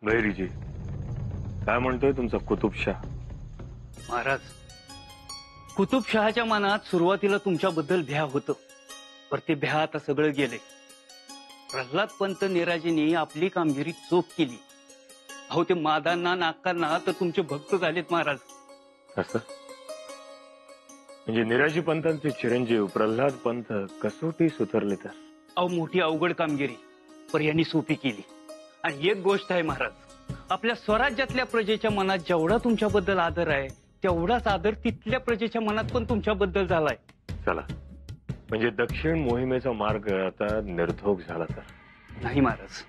भैरीजी, काय म्हणतोय तुमचा कुतुबशाह? महाराज, कुतुबशहाच्या मनात सुरुवातीला तुमच्याबद्दल भ्या होतं, पर ते भ्या आता सगळं गेले. प्रल्हाद पंत निराजींनी आपली कामगिरी चोख केली. अहो, ते मादांना नाकांना तर तुमचे भक्त झालेत महाराज. असं म्हणजे निराजी पंतांचे चिरंजीव प्रल्हाद पंत कसोटी सुधारले तर? अहो, मोठी अवघड कामगिरी पर यांनी सोपी केली. आणि एक गोष्ट आहे महाराज, आपल्या स्वराज्यातल्या प्रजेच्या मनात जेवढा तुमच्याबद्दल आदर आहे तेवढाच आदर तिथल्या प्रजेच्या मनात पण तुमच्याबद्दल झालाय. चला, म्हणजे दक्षिण मोहिमेचा मार्ग आता निर्धोक झाला तर? नाही महाराज,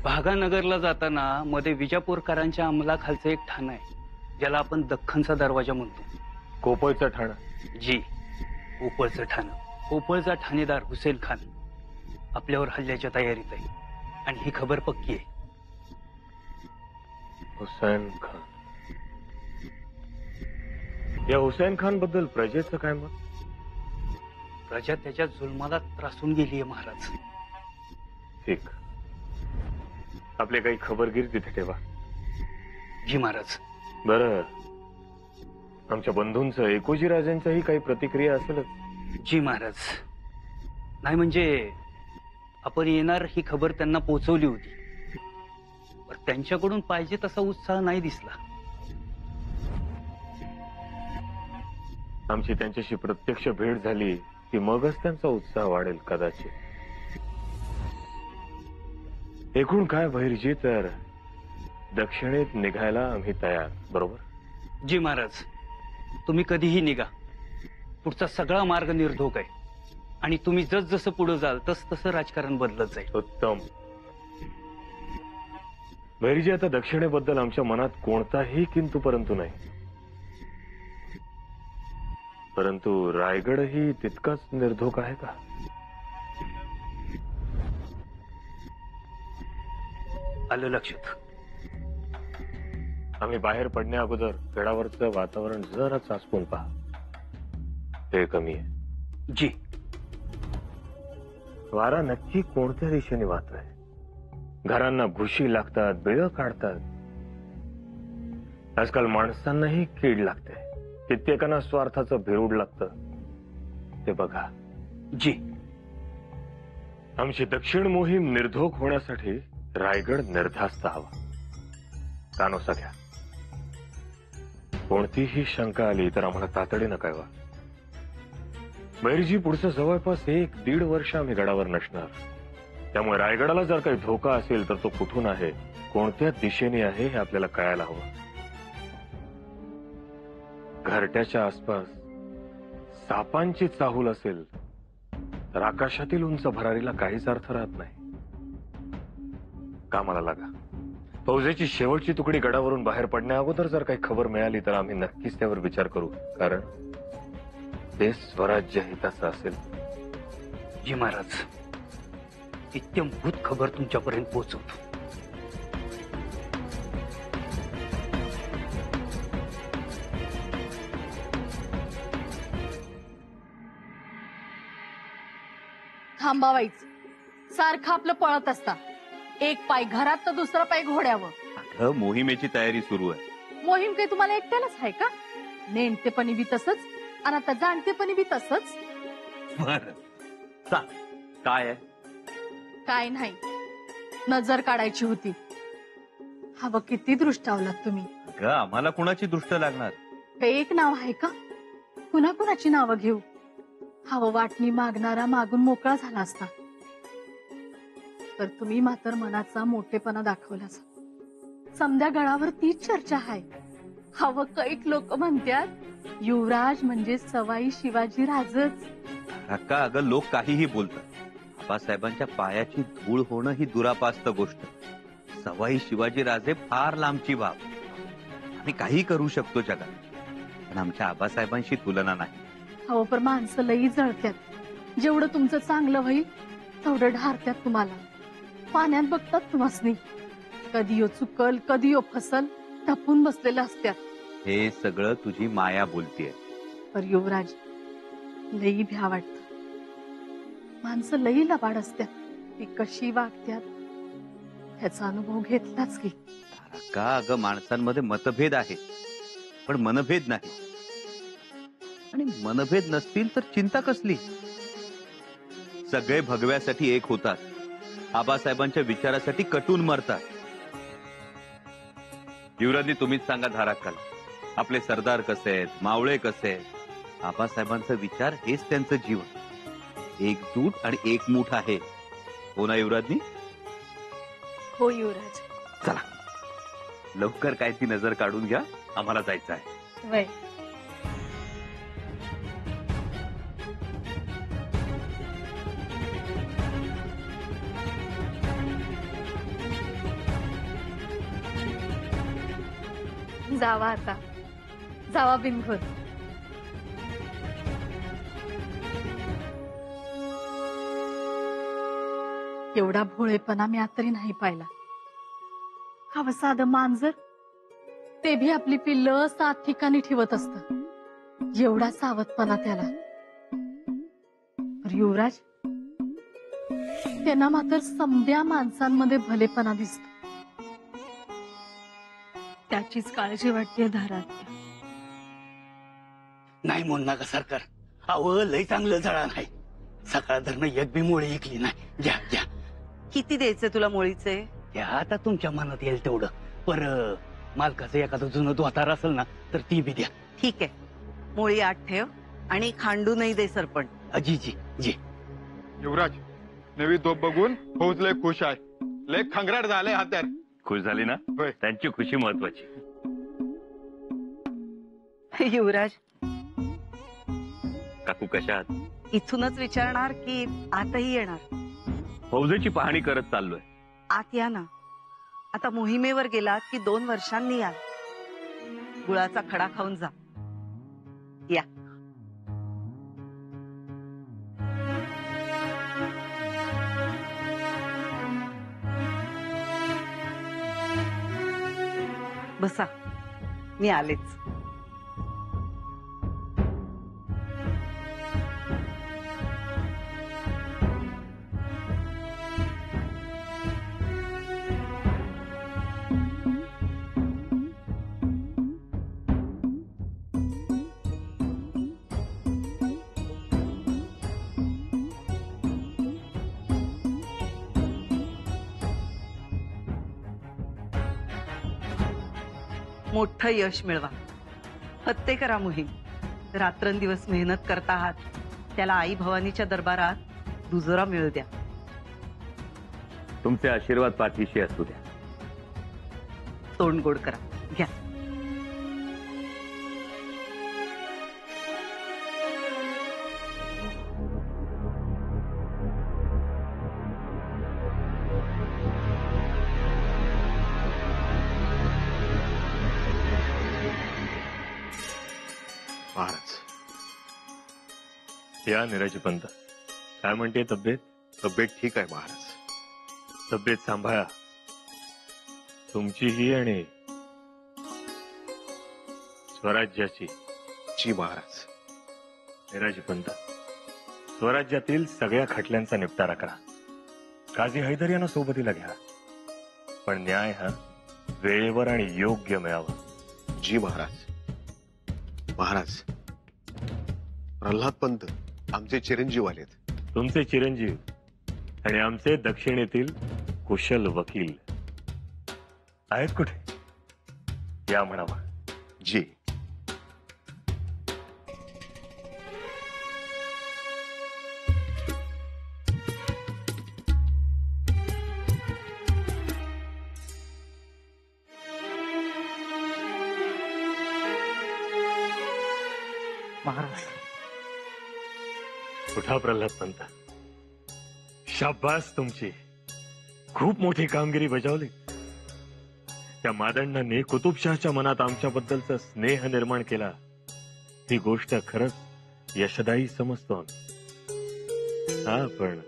भागानगरला जाताना मध्ये विजापूरकरांच्या अंमलाखालचं एक ठाण आहे, ज्याला आपण दख्खनचा दरवाजा म्हणतो. कोपळचं ठाण? जी, कोपळचं ठाण. कोपळचा ठाणेदार हुसेन खान आपल्यावर हल्ल्याच्या तयारीत आहे, आणि ही खबर पक्की आहे. हुसैन खान? या हुसैन खान बद्दल प्रजेचं काय मत? प्रजा त्याच्या जुलमाला त्रासून गेलीये महाराज. ठीक, आपले काही खबरगीर तिथे ठेवा. जी महाराज. बरं, आमच्या बंधूंचं एकोजी राजांच्याही काही प्रतिक्रिया असेलच? जी महाराज. नाही म्हणजे आपण येणार ही खबर त्यांना पोहोचवली होती, पण त्यांच्याकडून पाहिजे तसा उत्साह नाही दिसला. आमची त्यांच्याशी प्रत्यक्ष भेट झाली की मगच त्यांचा उत्साह वाढेल कदाचित. एकूण काय भैरजी, तर दक्षिणेत निघायला आम्ही तयार, बरोबर? जी महाराज, तुम्ही कधीही निघा. पुढचा सगळा मार्ग निर्धोक आहे, आणि तुम्ही जसजसं पुढे जाल तस तसं राजकारण बदलत जाईल. उत्तम. भैरजी, आता दक्षिणेबद्दल आमच्या मनात कोणताही किंतु परंतु नाही, परंतु रायगडही तितकाच निर्धोक आहे का? आलं लक्षात. आम्ही बाहेर पडण्या अगोदर गडावरचं वातावरण जरा चाचपून पहा. हे कमी आहे. जी. वारा नक्की कोणत्या दिशेने वाहतोय? घरांना घुशी लागतात, बिळं काढतात. आजकाल माणसांनाही कीड लागते, कित्येकांना स्वार्थाचं भिरूड लागतं. ते बघा. जी. आमची दक्षिण मोहीम निर्धोक होण्यासाठी रायगड निर्धास्त हवा. कानोसा घ्या. कोणतीही शंका आली तर आम्हाला तातडीनं कळवा. भैरजी, पुढचं जवळपास 1-1.5 वर्ष आम्ही गडावर नसणार. त्यामुळे रायगडाला जर काही धोका असेल तर तो कुठून आहे, कोणत्या दिशेने आहे हे आपल्याला कळायला हवं. घरट्याच्या आसपास सापांची चाहूल असेल तर आकाशातील उंच भरारीला काहीच अर्थ राहत नाही. कामाला लागा. फौजेची शेवटची तुकडी गडावरून बाहेर पडण्या अगोदर जर काही खबर मिळाली तर आम्ही नक्कीच त्यावर विचार करू, कारण ते स्वराज्य हिताचं असेल. जी महाराज, इत्यंभूत खबर तुमच्यापर्यंत पोहोचवतो. थांबावायच. सारखं आपलं पळत असता. एक पाय घरात तर दुसरा पाय घोड्यावर. अगं, मोहिमेची तयारी सुरू आहे. मोहीम काही तुम्हाला एकट्यालाच आहे का? नेणतेपणी बी तसंच, आणि आता जाणतेपणी बी तसंच. बरं, सांग काय आहे? काय नाही, नजर काढायची होती. हवं किती दृष्टावलात तुम्ही. अगं, आम्हाला कुणाची दृष्ट लागणार? काही एक नाव आहे का? कुणा कुणाची नावं घेऊ? हवं वाटणी मागणारा मागून मोकळा झाला असता, तर तुम्ही मात्र मनाचा मोठेपणा दाखवलाच. समध्या गळावर तीच चर्चा आहे. हवं कैक लोक म्हणतात युवराज म्हणजे सवाई शिवाजी राजच. अक्का, अगं, लोक काहीही बोलतात. आबासाहेबांच्या पायाची धूळ होणं ही दुरापास्त गोष्ट. सवाई शिवाजी राजे फार लांबची बाब. आम्ही काही करू शकतो जगात, पण आमच्या आबासाहेबांशी तुलना नाही. हवं पण माणसं लई जळत्यात. जेवढं तुमचं चांगलं होईल तेवढं ढारत्यात तुम्हाला. पाण्यात बघतात तुम्हासनी. कधी यो चुकल, कधी यो फसल, टपून बसलेलं असत्यात. हे सगळं तुझी माया बोलतीये. पर युवराज, लई भ्या वाटत. माणसं लई लबाड असत्यात. ती कशी वागत्यात ह्याचा अनुभव घेतलाच की. का अगं, माणसांमध्ये मतभेद आहे पण मनभेद नाही. आणि मनभेद नसतील तर चिंता कसली. सगळे भगव्यासाठी एक होतात, आबासाहेबांच्या विचारासाठी कटून मरतात. युवराजनी तुम्हीच सांगा धाराकाल, आपले सरदार कसे आहेत, मावळे कसे आहेत. आबासाहेबांचा विचार हेच त्यांचं जीवन. एकजूट आणि एकमूठ आहे. हो ना युवराजनी? हो युवराज. चला लवकर काय ती नजर काढून घ्या, आम्हाला जायचं आहे. वय. जावा आता, जावा बिनघोर. एवढा भोळेपणा मी आता तरी नाही पाहिला. हवं साधं मांजर, ते भी आपली पिल्लं 7 ठिकाणी ठेवत असत. एवढा सावधपणा त्याला. पर युवराज, त्यांना मात्र समद्या माणसांमध्ये भलेपणा दिसतो. त्याचीच काळजी वाटते धारात. नाही म्हणू नका सरकार. अहो लय चांगलं जळा नाही. सकाळ धरणं एक बी मोळी ऐकली नाही. घ्या घ्या. किती द्यायचे तुला मोळीचे? त्या आता तुमच्या मनात येईल तेवढं. पर मालकाचं एखादं जुनं द्वातार असेल ना तर ती बी द्या. ठीक आहे, मोळी 8 ठेव आणि खांडू नाही दे सरपण. जी जी जी. युवराज, नवी तोप बघून फौज लय खुश आहे. लय खंगराट झाले हात्यार. खुश झाली ना? होय. त्यांची खुशी महत्वाची. युवराज, काकू कशा आहात? इथूनच विचारणार की आतही येणार? फौजेची पाहणी करत चाललोय. आत या ना. आता मोहिमेवर गेलात की 2 वर्षांनी या. गुळाचा खडा खाऊन जा. या. बसा, मी आलेच. मोठं यश मिळवा. फत्ते करा मोहीम. रात्रंदिवस मेहनत करता आहात, त्याला आई भवानीच्या दरबारात दुजोरा मिळू द्या. तुमचे आशीर्वाद पाठीशी असू द्या. तोंड गोड करा. घ्या. महाराज, या निराजी पंत. काय म्हणते तब्येत? तब्येत ठीक आहे महाराज. तब्येत सांभाळा, तुमचीही आणि स्वराज्याची. जी महाराज. निराजी पंत, स्वराज्यातील सगळ्या खटल्यांचा निपटारा करा. काझी हैदर यांना सोबतीला घ्या, पण न्याय हा वेळेवर आणि योग्य मिळावा. जी महाराज. महाराज, प्रल्हाद पंत आमचे चिरंजीव आलेत. तुमचे चिरंजीव आणि आमचे दक्षिणेतील कुशल वकील आहेत कुठे? या म्हणावा. जी. महाराज, उठा प्रल्हाद पंत. शाबास, तुमची खूप मोठी कामगिरी बजावली. त्या मादंडांनी कुतुबशहाच्या मनात आमच्याबद्दलचा स्नेह निर्माण केला. ही गोष्ट खरंच यशदायी समजतो. हा, पण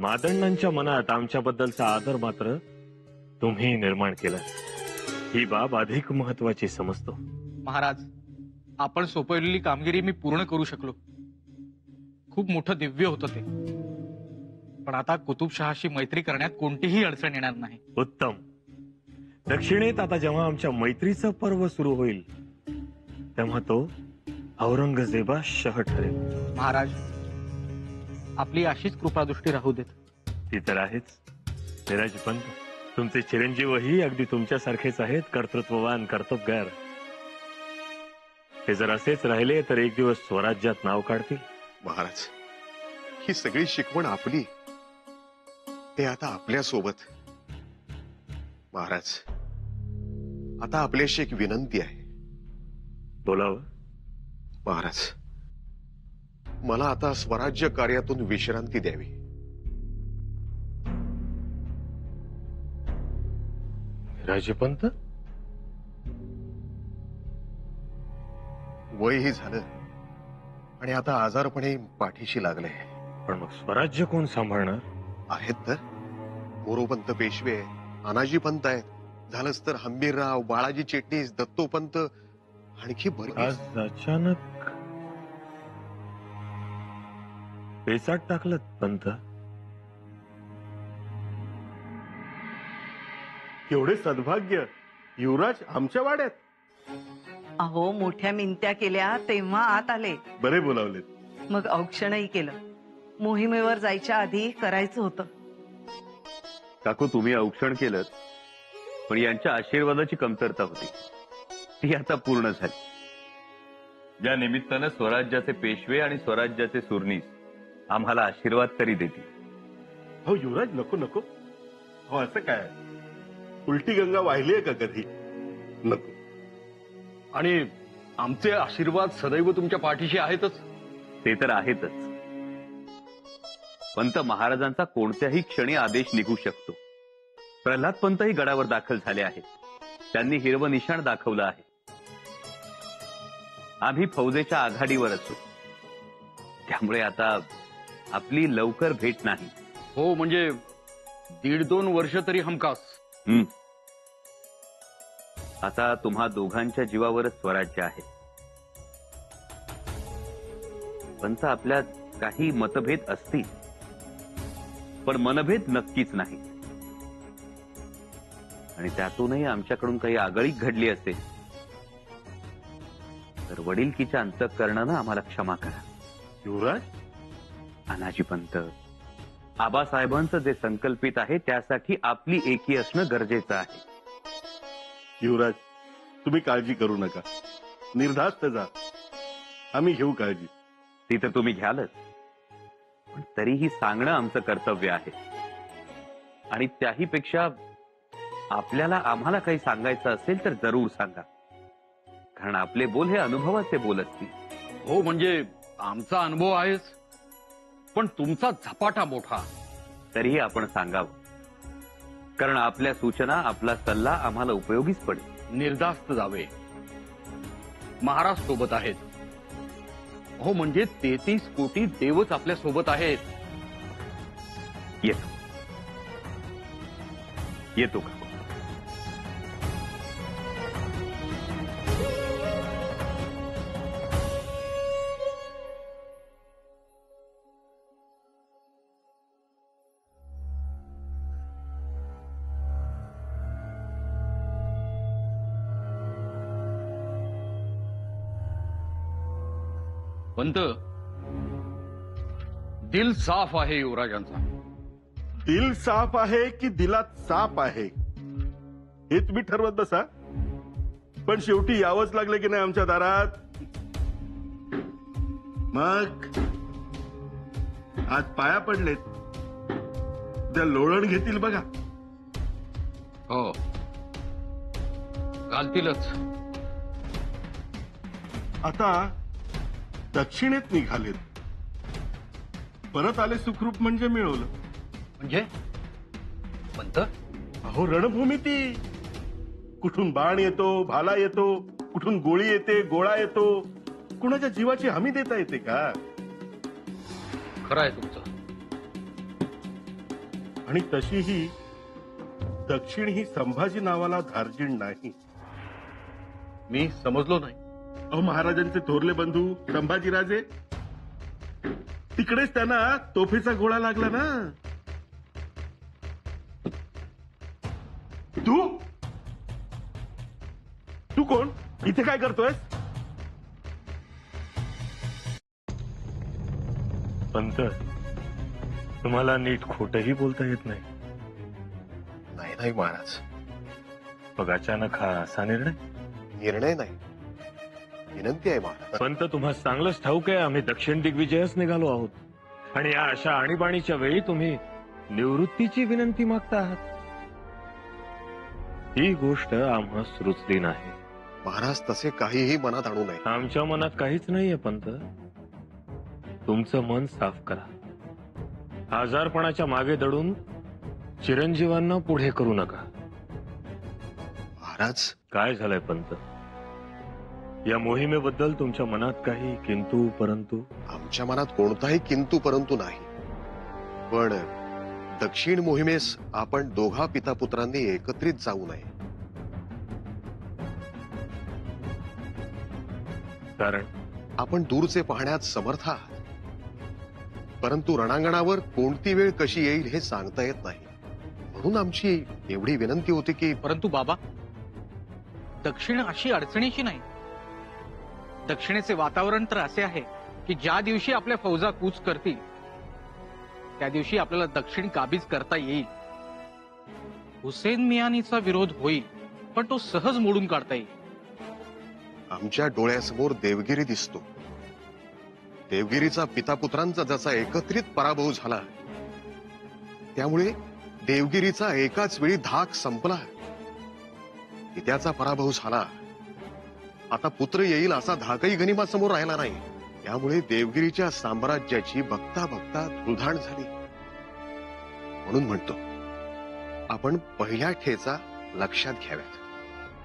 मादंडांच्या मनात आमच्याबद्दलचा आदर मात्र तुम्ही निर्माण केला. ही बाब अधिक महत्वाची समजतो. महाराज, आपण सोपवलेली कामगिरी मी पूर्ण करू शकलो. खूप मोठं दिव्य होतं ते. पण आता कुतुबशहाशी मैत्री करण्यात कोणतीही अडचण येणार नाही. उत्तम. दक्षिणेत आता जेव्हा आमच्या मैत्रीचं पर्व सुरू होईल तेव्हा तो औरंगजेबा शह ठरेल. महाराज, आपली अशीच कृपादृष्टी राहू देत. ती तर आहेच. निराजपंत, तुमचे चिरंजीवही अगदी तुमच्यासारखेच आहेत, कर्तृत्ववान, कर्तबगार. ते जर असेच राहिले तर एक दिवस स्वराज्यात नाव काढतील. महाराज, ही सगळी शिकवण आपली, ते आता आपल्या सोबत. महाराज, आता आपल्याशी एक विनंती आहे. बोलावं. महाराज, मला आता स्वराज्य कार्यातून विश्रांती द्यावी. राजपंत, वयही झालं आणि आता आजारपणे पाठीशी लागले. पण मग स्वराज्य कोण सांभाळणार? आहेत तर मोरोपंत पेशवे, अनाजी पंत आहेत. झालंच तर हंबीरराव, बाळाजी चिटणीस, दत्तोपंत, आणखी बरीच. आज अचानक पेचाट टाकलं पंत. केवढे सद्भाग्य, युवराज आमच्या वाड्यात. अहो, मोठ्या मिनत्या केल्या तेव्हा आत आले. बरे बोलावलेत. मग औक्षणही केलं. मोहिमेवर जायच्या आधी करायचं होतं. काकू, तुम्ही औक्षण केलं, पण यांच्या आशीर्वादाची कमतरता होती, ती आता पूर्ण झाली. या निमित्तानं स्वराज्याचे पेशवे आणि स्वराज्याचे सुरनीस आम्हाला आशीर्वाद तरी देतील. हो युवराज, नको नको. हो असं काय, उलटी गंगा वाहिलीये का कधी? नको. आणि आमचे आशीर्वाद सदैव तुमच्या पाठीशी आहेतच. ते तर आहेतच. पंत महाराजांचा कोणत्याही क्षणी आदेश निघू शकतो. प्रल्हाद पंतही गडावर दाखल झाले आहेत. त्यांनी हिरवं निशाण दाखवलं आहे. आम्ही फौजेच्या आघाडीवर असू, त्यामुळे आता आपली लवकर भेट नाही. हो, म्हणजे 1.5-2 वर्ष तरी हमखास. आता तुम्हा दोघांच्या जीवावरच स्वराज्य आहे. पंत, आपल्यात काही मतभेद असतील, पण मनभेद नक्कीच नाही. आणि त्यातूनही आमच्याकडून काही आगळीक घडली असेल तर वडिलकीच्या अंतःकरणानं आम्हाला क्षमा करा. युवराज, अनाजी पंत, आबासाहेबांचं जे संकल्पित आहे त्यासाठी आपली एकी असणं गरजेचं आहे. युवराज, तुम्ही काळजी करू नका. निर्धास्त जा, आम्ही घेऊ काळजी. ती तर तुम्ही घ्यालच, पण तरीही सांगणं आमचं कर्तव्य आहे. आणि त्याही पेक्षा आपल्याला आम्हाला काही सांगायचं असेल तर जरूर सांगा, कारण आपले बोल हे अनुभवाचे बोल असतील. हो, म्हणजे आमचा अनुभव आहेच, पण तुमचा झपाटा मोठा. तरीही आपण सांगावं, कारण आपल्या सूचना, आपला सल्ला आम्हाला उपयोगीच पडेल. निर्धास्त जावे. महाराज सोबत आहेत. हो, म्हणजे 33 कोटी देवच आपल्या सोबत आहेत. येतो येतो का? पंत, दिल साफ आहे युवराजांचा. दिल साफ आहे की दिलात साप आहे हे तुम्ही ठरवत बसा. पण शेवटी यावंच लागले की नाही आमच्या दारात. मग आज पाया पडलेत, त्या लोळण घेतील बघा. हो, घालतीलच. आता दक्षिणेत निघालेत, परत आले सुखरूप म्हणजे मिळवलं. म्हणजे पंत, अहो रणभूमी ती. कुठून बाण येतो, भाला येतो, कुठून गोळी येते, गोळा येतो. कुणाच्या जीवाची हमी देता येते का? खरं आहे तुमचं. आणि तशीही दक्षिण ही संभाजी नावाला धार्जिण नाही. मी समजलो नाही. अहो, महाराजांचे थोरले बंधू संभाजीराजे, तिकडेच त्यांना तोफेचा गोळा लागला ना. इथे काय करतोय? पंत, तुम्हाला नीट खोटही बोलता येत नाही. नाही नाही महाराज, मग अचानक हा असा निर्णय? निर्णय नाही, विनंती आहे महाराज. पंत, तुम्हाला चांगलंच ठाऊक आहे आम्ही दक्षिण दिग्विजयच निघालो आहोत, आणि या अशा आणीबाणीच्या वेळी तुम्ही निवृत्तीची विनंती मागता आहात. ही गोष्ट आम्हास रुचली नाही. महाराज तसे काहीही मनात आणू नये. आमच्या मनात काहीच नाहीये पंत. तुमचं मन साफ करा. आजारपणाच्या मागे दडून चिरंजीवांना पुढे करू नका. महाराज, काय झालंय पंत? या मोहिमेबद्दल तुमच्या मनात काही किंतु परंतु? आमच्या मनात कोणताही किंतु परंतु नाही, पण दक्षिण मोहिमेस आपण दोघा पितापुत्रांनी एकत्रित जाऊ नये. कारण आपण दूरचे पाहण्यात समर्थ आहात, परंतु रणांगणावर कोणती वेळ कशी येईल हे सांगता येत नाही. म्हणून आमची एवढी विनंती होती की परंतु बाबा, दक्षिण अशी अडचणीची नाही. दक्षिणेचे वातावरण तर असे आहे की ज्या दिवशी आपल्या फौजा कूच करतील त्या दिवशी आपल्याला दक्षिण काबीज करता येईल. हुसेन मियानीचा विरोध होईल, पण तो सहज मोडून काढता येईल. आमच्या डोळ्यासमोर देवगिरी दिसतो. देवगिरीचा पितापुत्रांचा जसा एकत्रित पराभव झाला, त्यामुळे देवगिरीचा एकाच वेळी धाक संपला. पित्याचा पराभव झाला, आता पुत्र येईल असा धाकही गनिमासमोर राहिला नाही. त्यामुळे देवगिरीच्या साम्राज्याची बघता बघता धुळधाण झाली. म्हणून म्हणतो, आपण पहिल्या ठेचा लक्षात घ्याव्यात.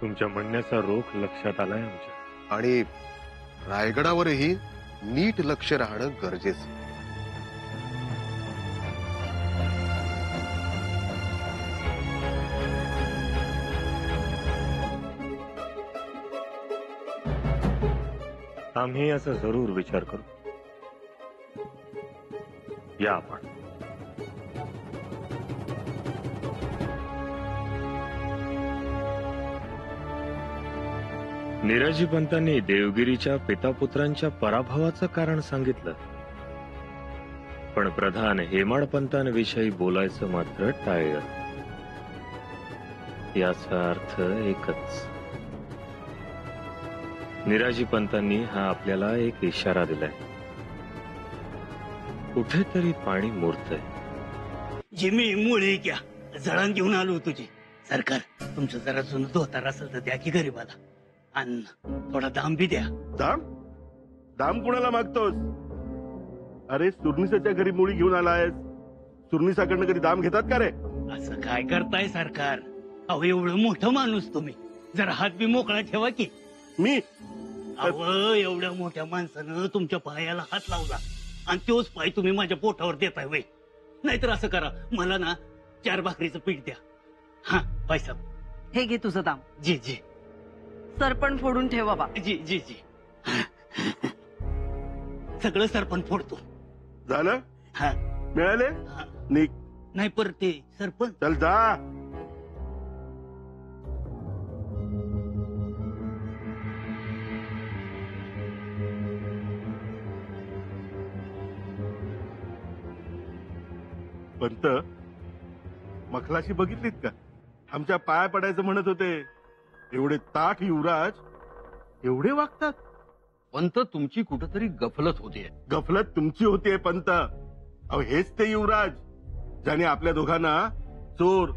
तुमच्या म्हणण्याचा रोख लक्षात आलाय आमच्या. आणि रायगडावरही नीट लक्ष राहणं गरजेचं. आम्ही याचा जरूर विचार करू. या आपण. निराजी पंतांनी देवगिरीच्या पितापुत्रांच्या पराभवाचं कारण सांगितलं, पण प्रधान हेमाड पंतांविषयी बोलायचं मात्र टाळलं. याचा अर्थ एकच, निराजी पंतांनी हा आपल्याला एक इशारा दिलाय. कुठेतरी पाणी मुरतंय. जिमी मुळे घ्या, जळण घेऊन आलो तुझी. सरकार, तुमचं जरा जुनं धोतार असेल तर द्या की गरीबाला. अन्न थोडा दाम बी द्या. दाम? दाम कुणाला मागतोस? अरे, सुरनिसाच्या घरी मुळी घेऊन आलायस. सुरनिसाकडनं कधी दाम घेतात का रे? असं काय करताय सरकार? अहो, एवढं मोठं माणूस तुम्ही, जरा हात बी मोकळा ठेवा की. मी? अहो, एवढ्या मोठ्या माणसानं तुमच्या पायाला हात लावला आणि तोच पाय तुम्ही माझ्या पोटावर देताय वय. नाहीतर असं करा, मला ना 4 भाकरीचं पीठ द्या. हा पैसा. हे घे तुझं दाम. जी जी सरपण फोडून ठेव बाबा. जी जी जी. सगळं सरपण फोडतो. झालं? हा. मिळाले? हा. निक. नाही, परत ते सरपण. चल जा. पंत, मखलाशी बघितलीत का? आमच्या पाया पडायचं म्हणत होते. एवढे ताठ युवराज एवढे वागतात? पंत, तुमची कुठंतरी गफलत होतीये. गफलत तुमची होतीये पंत. अहो, हेच ते युवराज ज्याने आपल्या दोघांना चोर,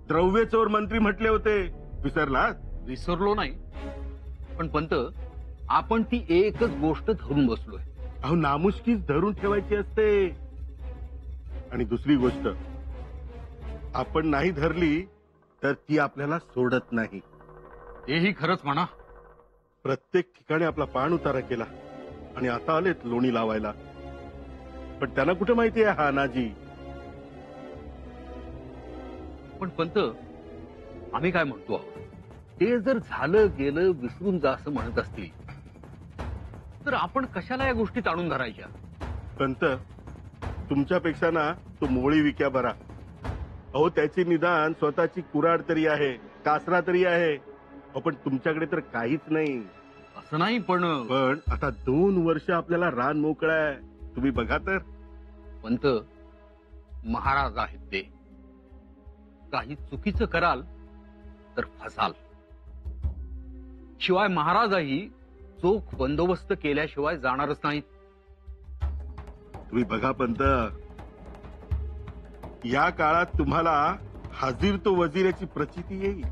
द्रव्य चोर मंत्री म्हटले होते. विसरलात? विसरलो नाही, पण पंत, आपण ती एकच गोष्ट धरून बसलोय. अहो, नामुष्कीच धरून ठेवायची असते. आणि दुसरी गोष्ट, आपण नाही धरली तर ती आपल्याला सोडत नाही. हेही खरंच म्हणा. प्रत्येक ठिकाणी आपला पाण उतारा केला आणि आता आलेत लोणी लावायला. पण त्यांना कुठे माहिती आहे हा अनाजी? पण पंत, आम्ही काय म्हणतो आहोत, ते जर झालं गेलं विसरून जा असं म्हणत असतील तर आपण कशाला या गोष्टी ताणून धरायच्या? पंत, तुमच्यापेक्षा ना तो मोळी विक्या बरा. अहो, त्याची निदान स्वतःची कुऱ्हाड तरी आहे, कासरा तरी आहे. अहो, पण तुमच्याकडे तर काहीच नाही. असं नाही पण पण आता 2 वर्ष आपल्याला रान मोकळं आहे. तुम्ही बघा तर. पंत महाराज आहेत ते. काही चुकीचं कराल तर फसाल. शिवाय महाराजही चोख बंदोबस्त केल्याशिवाय जाणारच नाहीत. तुम्ही बघा पंत, या काळात तुम्हाला हाजीर तो वजीर याची प्रचिती येईल.